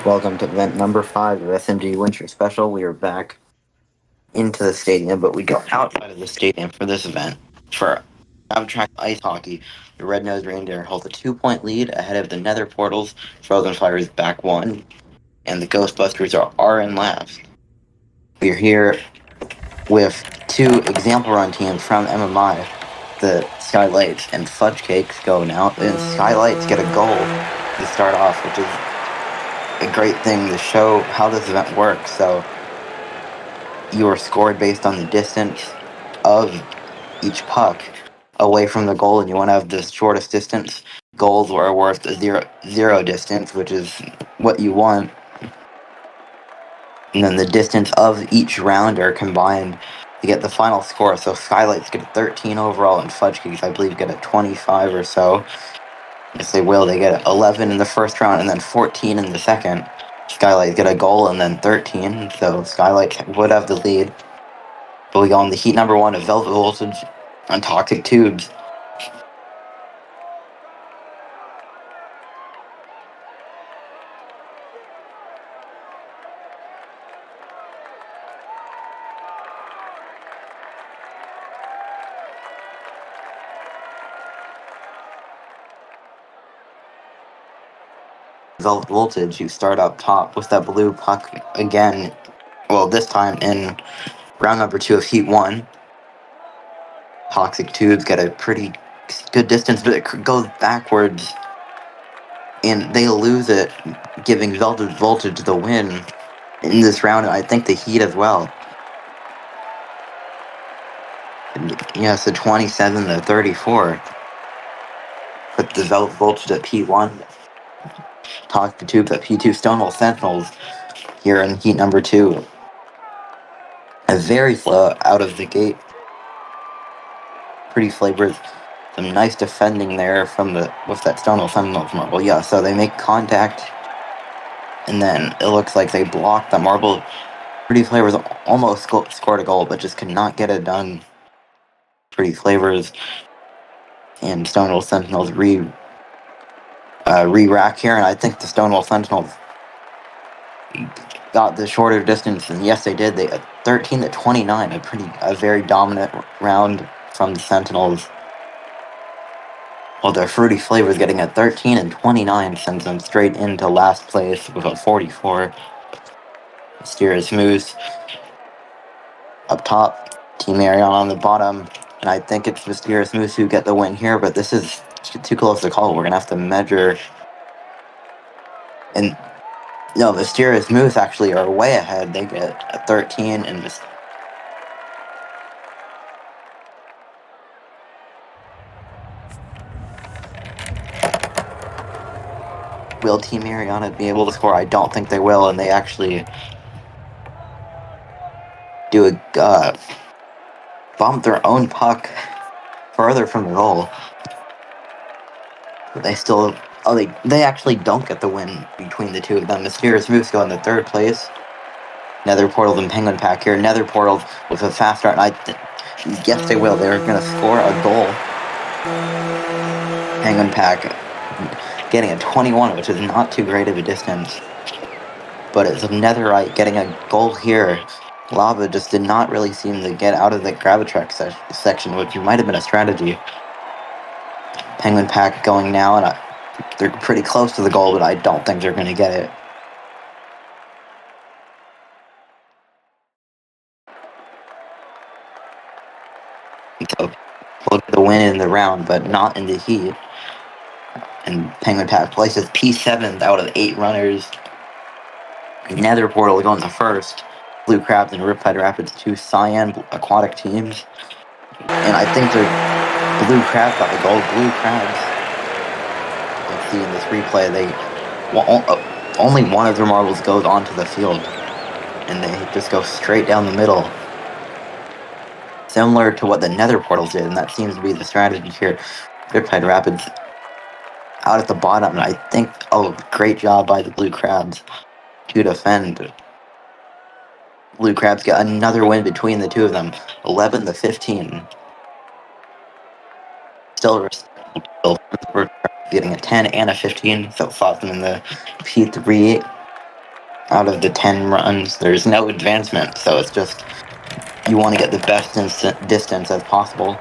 Welcome to event number 5 of SMG Winter Special. We are back into the stadium, but we go outside of the stadium for this event. For Gravitrax Ice Hockey, the Red-Nosed Reindeer holds a 2-point lead ahead of the Nether Portals. Frozen Fire is back 1, and the Ghostbusters are in last. We are here with 2 example run teams from MMI. The Skylights and Fudge Cakes go now, and Skylights get a goal to start off, which is a great thing to show how this event works. So you are scored based on the distance of each puck away from the goal, and you want to have the shortest distance. Goals are worth a zero distance, which is what you want. And then the distance of each rounder combined to get the final score. So Skylights get a 13 overall, and Fudge Cakes, I believe, get a 25 or so. Yes, they will. They get 11 in the first round and then 14 in the second. Skylights get a goal and then 13, so Skylights would have the lead. But we go on the heat number 1 of Velvet Voltage on Toxic Tubes. Velvet Voltage, you start up top with that blue puck again. Well, this time in round number 2 of Heat 1. Toxic Tubes get a pretty good distance, but it goes backwards, and they lose it, giving Velvet Voltage the win in this round, and I think the Heat as well. Yes, the 27-34. Put the Velvet Voltage at P1. Toxic Tubes at P2. Stonewall Sentinels here in heat number 2. A very slow out of the gate. Pretty flavored. Some nice defending there with that Stonewall Sentinels marble. Yeah, so they make contact, and then it looks like they blocked the marble. Pretty Flavors almost scored a goal, but just could not get it done. Pretty Flavors and Stonewall Sentinels re-rack here, and I think the Stonewall Sentinels got the shorter distance, and yes, they did. They 13-29, a very dominant round from the Sentinels. Well, their Fruity Flavors getting a 13-29 sends them straight into last place with a 44. Mysterious Moose up top, Team Arion on the bottom, and I think it's Mysterious Moose who get the win here, but this is too close to call. We're gonna have to measure. And no, Mysterious Moose actually are way ahead. They get a 13, and will Team Ariana be able to score? I don't think they will, and they actually do a bump their own puck further from the goal. But they still, they actually don't get the win between the two of them. Mysterious Moose go in the 3rd place. Nether Portals and Penguin Pack here. Nether Portals with a fast start, and yes, they will. They're going to score a goal. Penguin Pack getting a 21, which is not too great of a distance. But it's Netherite getting a goal here. Lava just did not really seem to get out of the Gravitrax section, which might have been a strategy. Penguin Pack going now, and they're pretty close to the goal, but I don't think they're going to get it. So, we'll get the win in the round, but not in the heat. And Penguin Pack places P7th out of 8 runners. Nether Portal going the first. Blue Crabs and Riptide Rapids, 2 Cyan aquatic teams. And I think the Blue Crabs got the goal. Blue Crabs, let's see in this replay, only one of their marbles goes onto the field, and they just go straight down the middle. Similar to what the Nether Portals did, and that seems to be the strategy here. Riptide Rapids out at the bottom, and I think, great job by the Blue Crabs to defend. Blue Crabs get another win between the two of them, 11-15. Still getting a 10 and a 15, so fought them in the P3. Out of the 10 runs, there's no advancement, so it's just you want to get the best distance as possible.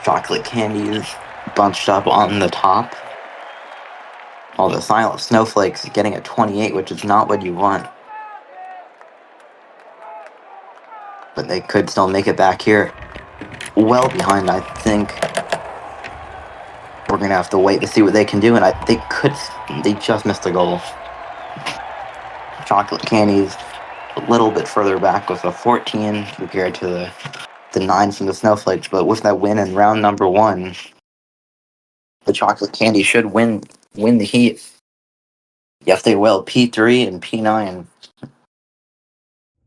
Chocolate candies bunched up on the top. All the silent snowflakes getting a 28, which is not what you want. But they could still make it back here. Well behind, I think. We're going to have to wait to see what they can do, and they just missed the goal. Chocolate candies a little bit further back with a 14 compared to the 9 from the snowflakes, but with that win in round number 1, the chocolate candy should win the heat. Yes, they will. P3 and P9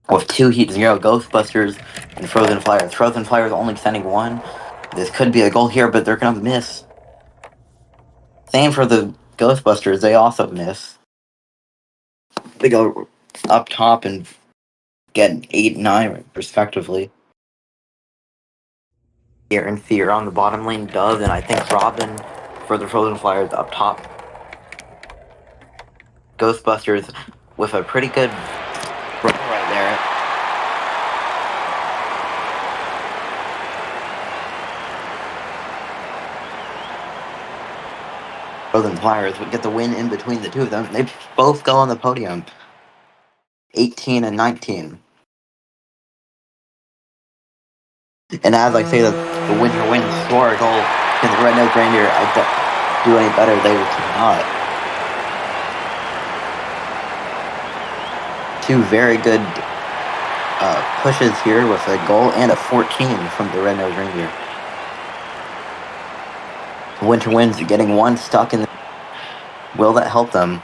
with 2 heat 0 Ghostbusters and Frozen Flyers. Frozen Flyers only sending 1. This could be a goal here, but they're gonna miss. Same for the Ghostbusters, they also miss. They go up top and get 8 and 9 respectively. Here and Fear on the bottom lane, Dove, and I think Robin for the Frozen Flyers up top. Ghostbusters with a pretty good run right there. Frozen Flyers would get the win in between the two of them. They both go on the podium. 18 and 19. And as I say that the winter wins score a goal, can the Red-Nosed Reindeer do any better? They cannot. 2 very good pushes here with a goal and a 14 from the Red-Nosed Reindeer. Winter Winds getting 1 stuck in the... Will that help them?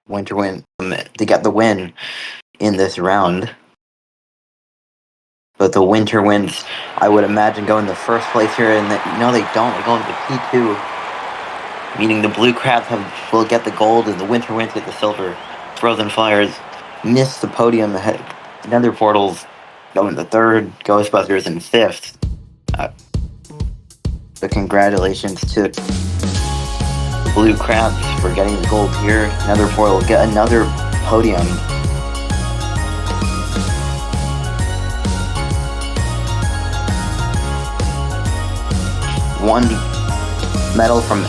Winter Wind to get the win in this round. But the Winter Winds, I would imagine, go in the first place here, and no, they don't. They go into P2, meaning the Blue Crabs will get the gold, and the Winter Winds get the silver. Frozen Flyers miss the podium. Nether Portals go into 3rd, Ghostbusters in 5th. But congratulations to the Blue Crabs for getting the gold here. Nether Portal get another podium. One medal from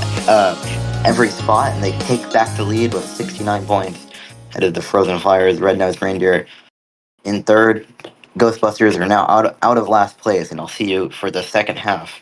every spot, and they take back the lead with 69 points ahead of the Frozen Flyers. Red-Nosed Reindeer in 3rd. Ghostbusters are now out of last place, and I'll see you for the second half.